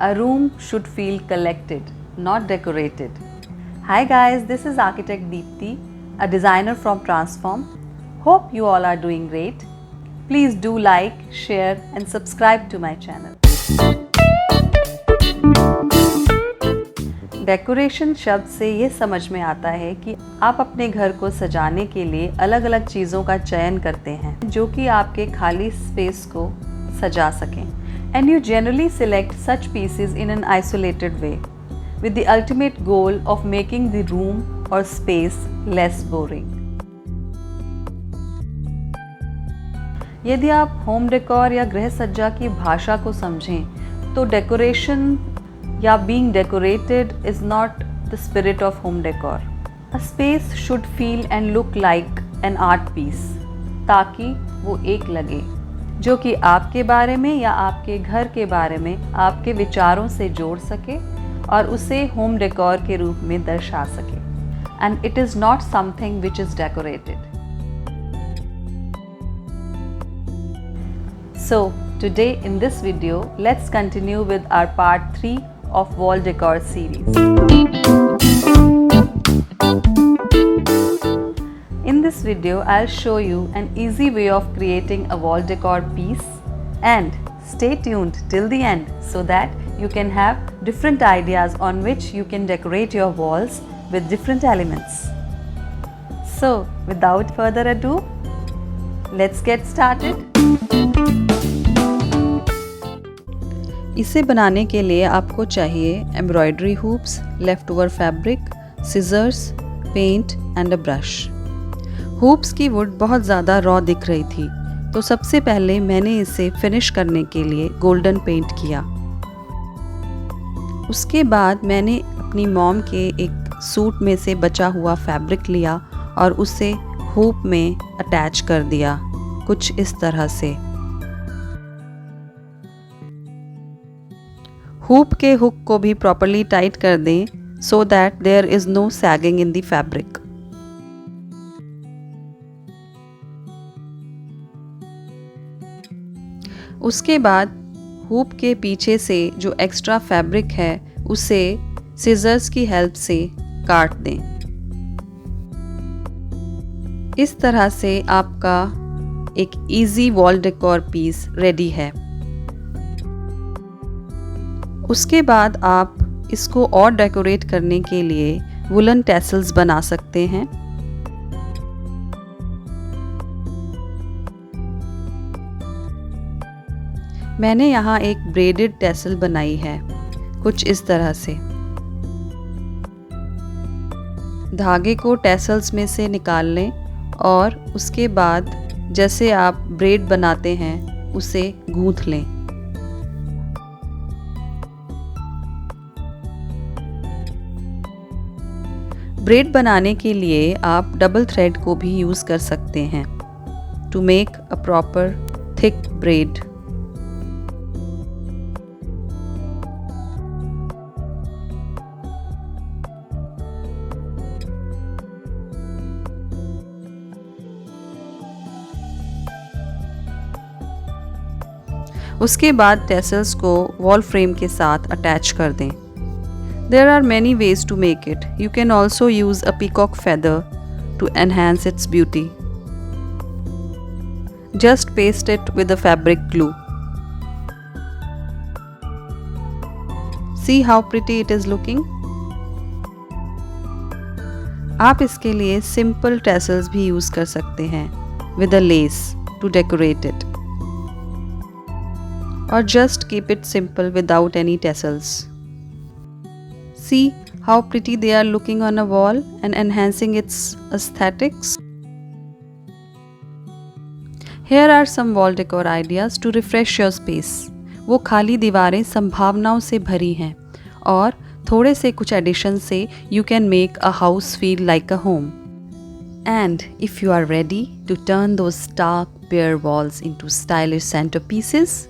A room should feel collected, not decorated. Hi guys, this is architect Deepti, a designer from Transform. Hope you all are doing great. Please do like, share and subscribe to my channel. Decoration शब्द से ये समझ में आता है कि आप अपने घर को सजाने के लिए अलग अलग चीज़ों का चयन करते हैं जो कि आपके खाली स्पेस को सजा सकें. And you generally select such pieces in an isolated way, with the ultimate goal of making the room or space less boring. यदि आप होम डेकोर या गृह सज्जा की भाषा को समझें तो डेकोरेशन या being decorated is not the spirit of home decor. A space should feel and look like an art piece, ताकि वो एक लगे जो कि आपके बारे में या आपके घर के बारे में आपके विचारों से जोड़ सके और उसे होम डेकोर के रूप में दर्शा सके. And it is not something which is decorated. So today in this video let's continue with our part 3 of wall decor series. In this video, I'll show you an easy way of creating a wall decor piece, and stay tuned till the end so that you can have different ideas on which you can decorate your walls with different elements. So, without further ado, let's get started. इसे बनाने के लिए आपको चाहिए embroidery hoops, left over fabric, scissors, paint and a brush. Hoops की wood बहुत ज़्यादा raw दिख रही थी, तो सबसे पहले मैंने इसे फिनिश करने के लिए गोल्डन पेंट किया. उसके बाद मैंने अपनी मॉम के एक सूट में से बचा हुआ फैब्रिक लिया और उसे हुप में अटैच कर दिया कुछ इस तरह से. हुप के हुक को भी प्रॉपर्ली टाइट कर दें so that there is no sagging in the fabric. उसके बाद हुप के पीछे से जो एक्स्ट्रा फैब्रिक है उसे सिजर्स की हेल्प से काट दें. इस तरह से आपका एक easy wall decor piece ready है. उसके बाद आप इसको और डेकोरेट करने के लिए वुलन टैसल्स बना सकते हैं. मैंने यहाँ एक ब्रेडेड टैसल बनाई है कुछ इस तरह से. धागे को टैसल्स में से निकाल लें और उसके बाद जैसे आप ब्रेड बनाते हैं उसे गूंथ लें. ब्रेड बनाने के लिए आप डबल थ्रेड को भी यूज़ कर सकते हैं to make a proper thick braid. उसके बाद टैसल्स को वॉल फ्रेम के साथ अटैच कर दें. There are many ways to make it. You can also use a peacock feather to enhance its beauty. Just paste it with the fabric glue. See how pretty it is looking? आप इसके लिए simple tassels भी use कर सकते हैं with a lace to decorate it. Or just keep it simple without any tassels. See how pretty they are looking on a wall and enhancing its aesthetics. Here are some wall decor ideas to refresh your space. वो खाली दीवारें संभावनाओं से भरी हैं और थोड़े से कुछ एडिशन से you can make a house feel like a home. And if you are ready to turn those stark bare walls into stylish centerpieces,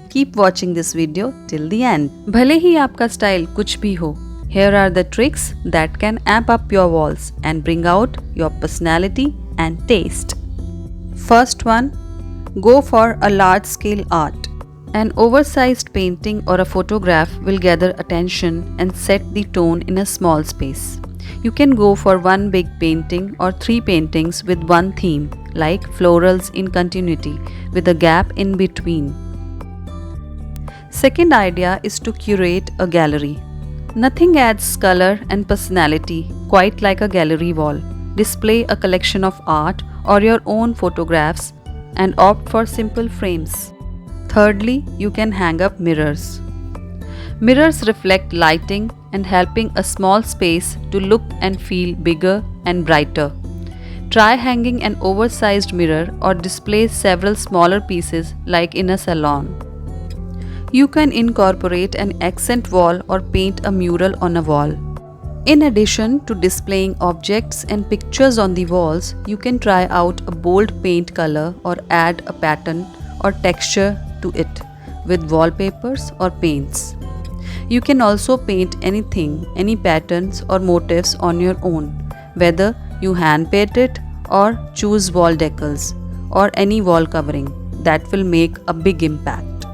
keep watching this video till the end. भले ही आपका style कुछ भी हो, here are the tricks that can amp up your walls and bring out your personality and taste. First one, go for a large scale art. An oversized painting or a photograph will gather attention and set the tone in a small space. You can go for one big painting or three paintings with one theme, like florals in continuity, with a gap in between. Second idea is to curate a gallery. Nothing adds color and personality quite like a gallery wall. Display a collection of art or your own photographs and opt for simple frames. Thirdly, you can hang up mirrors. Mirrors reflect lighting and helping a small space to look and feel bigger and brighter. Try hanging an oversized mirror or display several smaller pieces like in a salon. You can incorporate an accent wall or paint a mural on a wall. In addition to displaying objects and pictures on the walls, you can try out a bold paint color or add a pattern or texture to it with wallpapers or paints. You can also paint anything, any patterns or motifs on your own, whether you hand paint it or choose wall decals or any wall covering that will make a big impact.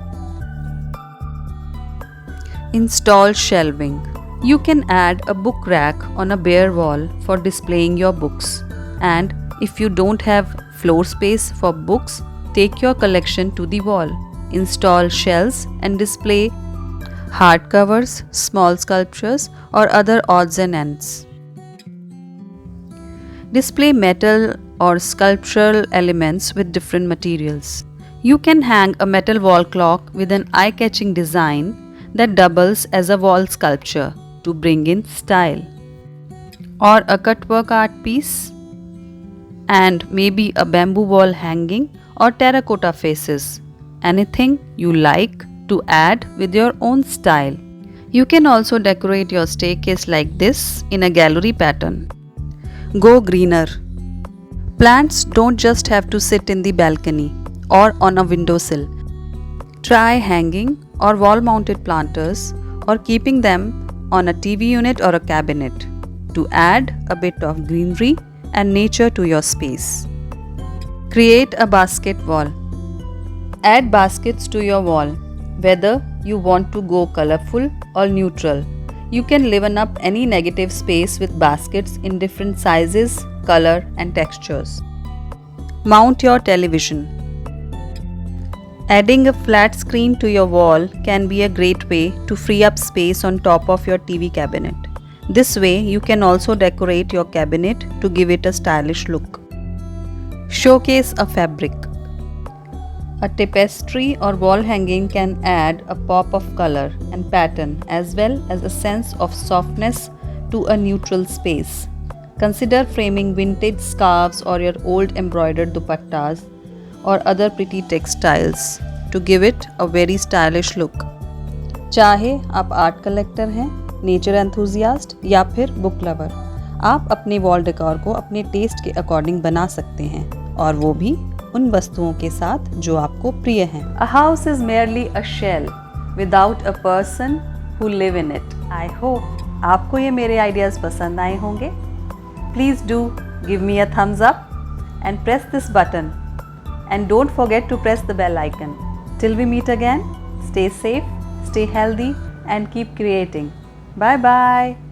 Install shelving. You can add a book rack on a bare wall for displaying your books. And if you don't have floor space for books, take your collection to the wall. Install shelves and display hardcovers, small sculptures, or other odds and ends. Display metal or sculptural elements with different materials. You can hang a metal wall clock with an eye-catching design that doubles as a wall sculpture to bring in style. Or a cutwork art piece, and maybe a bamboo wall hanging or terracotta faces. Anything you like to add with your own style. You can also decorate your staircase like this in a gallery pattern. Go greener. Plants don't just have to sit in the balcony or on a windowsill. Try hanging or wall-mounted planters or keeping them on a TV unit or a cabinet to add a bit of greenery and nature to your space. Create a basket wall. Add baskets to your wall, whether you want to go colorful or neutral. You can liven up any negative space with baskets in different sizes, color and textures. Mount your television. Adding a flat screen to your wall can be a great way to free up space on top of your TV cabinet. This way, you can also decorate your cabinet to give it a stylish look. Showcase a fabric. A tapestry or wall hanging can add a pop of color and pattern as well as a sense of softness to a neutral space. Consider framing vintage scarves or your old embroidered dupattas or other pretty textiles to give it a very stylish look. चाहे आप art collector हैं, nature enthusiast या फिर book lover, आप अपने wall decor को अपने test के अकॉर्डिंग बना सकते हैं और वो भी उन वस्तुओं के साथ जो आपको प्रिय हैं. A house is merely a shell without a person who live in it. I hope आपको ये मेरे आइडियाज़ पसंद आए होंगे. Please do give me a thumbs up and press this button. And don't forget to press the bell icon. Till we meet again, stay safe, stay healthy and keep creating. Bye bye.